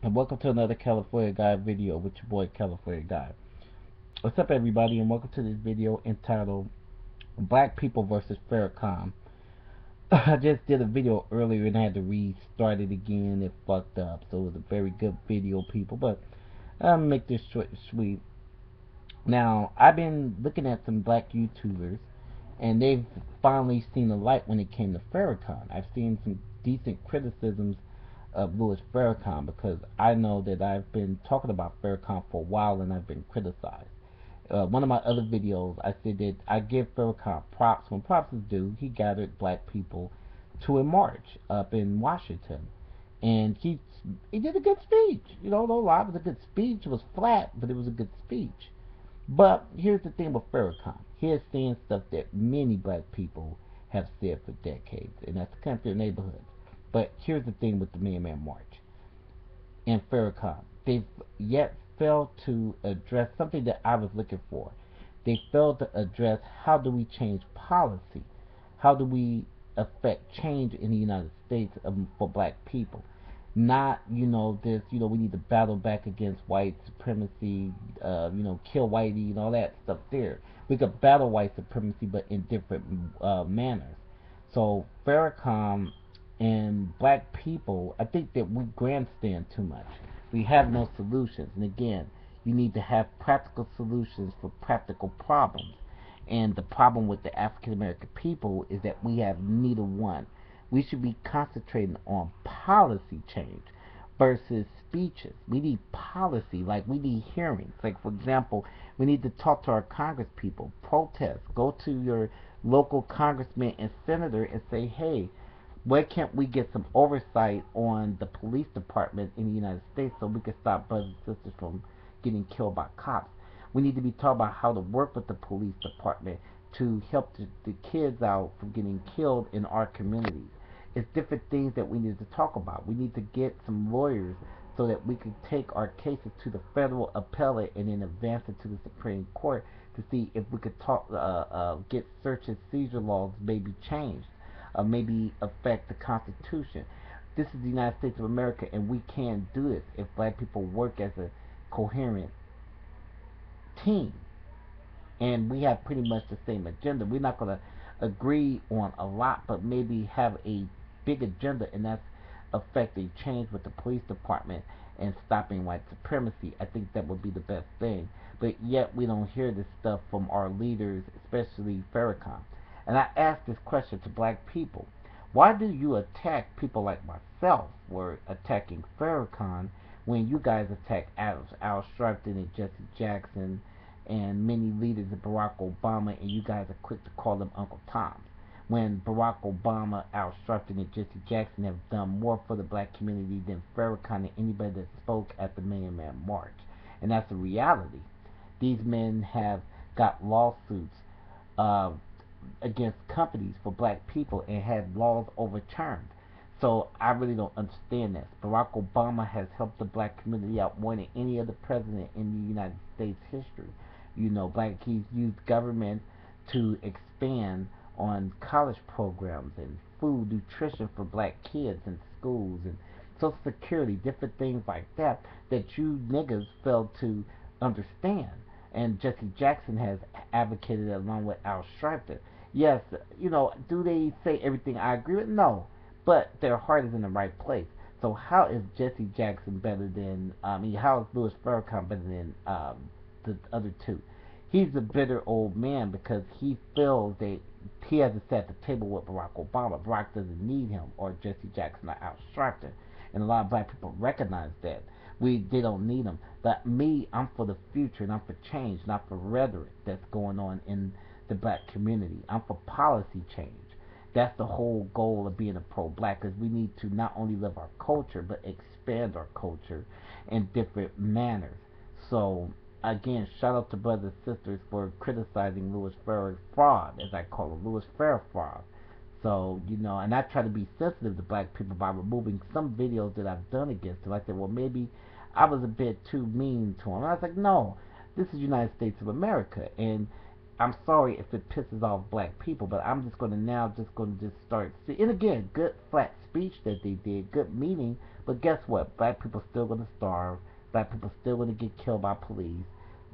And welcome to another California Guy video with your boy California Guy. What's up, everybody, and welcome to this video entitled Black People versus Farrakhan. I just did a video earlier and I had to restart it again. It fucked up, so it was a very good video, people, but I'll make this short and sweet. Now, I've been looking at some black YouTubers, and they've finally seen the light when it came to Farrakhan. I've seen some decent criticisms of Louis Farrakhan because I know that I've been talking about Farrakhan for a while and I've been criticized. One of my other videos, I said that I give Farrakhan props when props is due. He gathered black people to a march up in Washington, and he did a good speech. You know, no lie, it was a good speech. It was flat, but it was a good speech. But here's the thing with Farrakhan. He is saying stuff that many black people have said for decades, and that's come through neighborhoods. But here's the thing with the Man March and Farrakhan. They've yet failed to address something that I was looking for. They failed to address how do we change policy? How do we affect change in the United States for black people? Not, this, we need to battle back against white supremacy, kill whitey and all that stuff there. We could battle white supremacy, but in different manners. So Farrakhan and black people, I think that we grandstand too much. We have no solutions. And again, you need to have practical solutions for practical problems. And the problem with the African American people is that we have neither one. We should be concentrating on policy change versus speeches. We need policy, like we need hearings. Like, for example, we need to talk to our Congress people, protest, go to your local congressman and senator and say, hey, why can't we get some oversight on the police department in the United States so we can stop brothers and sisters from getting killed by cops? We need to be talking about how to work with the police department to help the kids out from getting killed in our communities. It's different things that we need to talk about. We need to get some lawyers so that we can take our cases to the federal appellate and then advance it to the Supreme Court to see if we could get search and seizure laws maybe changed, maybe affect the Constitution. This is the United States of America, and we can do this if black people work as a coherent team. And we have pretty much the same agenda. We're not going to agree on a lot, but maybe have a big agenda, and that's affecting change with the police department and stopping white supremacy. I think that would be the best thing. But yet we don't hear this stuff from our leaders, especially Farrakhan. And I ask this question to black people. Why do you attack people like myself for attacking Farrakhan when you guys attack Al Sharpton and Jesse Jackson and many leaders of Barack Obama, and you guys are quick to call them Uncle Toms? When Barack Obama, Al Sharpton, and Jesse Jackson have done more for the black community than Farrakhan and anybody that spoke at the Million Man March. And that's a reality. These men have got lawsuits uh, against companies for black people and had laws overturned. So I really don't understand this. Barack Obama has helped the black community out more than any other president in the United States history. He's used government to expand on college programs and food, nutrition for black kids in schools and Social Security, different things like that that you niggas failed to understand. And Jesse Jackson has advocated it along with Al Sharpton. Yes, do they say everything I agree with? No, but their heart is in the right place. So how is Jesse Jackson better than? How is Louis Farrakhan better than the other two? He's a bitter old man because he feels that he has to sit at the table with Barack Obama. Barack doesn't need him, or Jesse Jackson or Al Sharpton, and a lot of black people recognize that. They don't need them. But me, I'm for the future and I'm for change, not for rhetoric that's going on in the black community. I'm for policy change. That's the whole goal of being a pro-black, because we need to not only live our culture but expand our culture in different manners. So again, shout out to brothers and sisters for criticizing Louis Farrakhan's fraud, as I call him, Louis Farrakhan fraud. So, and I try to be sensitive to black people by removing some videos that I've done against them. I said, well, maybe I was a bit too mean to him. And I was like, no, this is United States of America, and I'm sorry if it pisses off black people, but I'm just going to start. And again, good flat speech that they did, good meaning, But guess what? Black people still gonna starve. Black people still gonna get killed by police.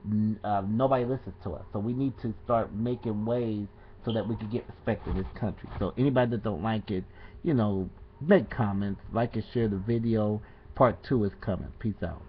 Nobody listens to us. So we need to start making ways so that we can get respect in this country. So anybody that don't like it, make comments, like and share the video. Part 2 is coming. Peace out.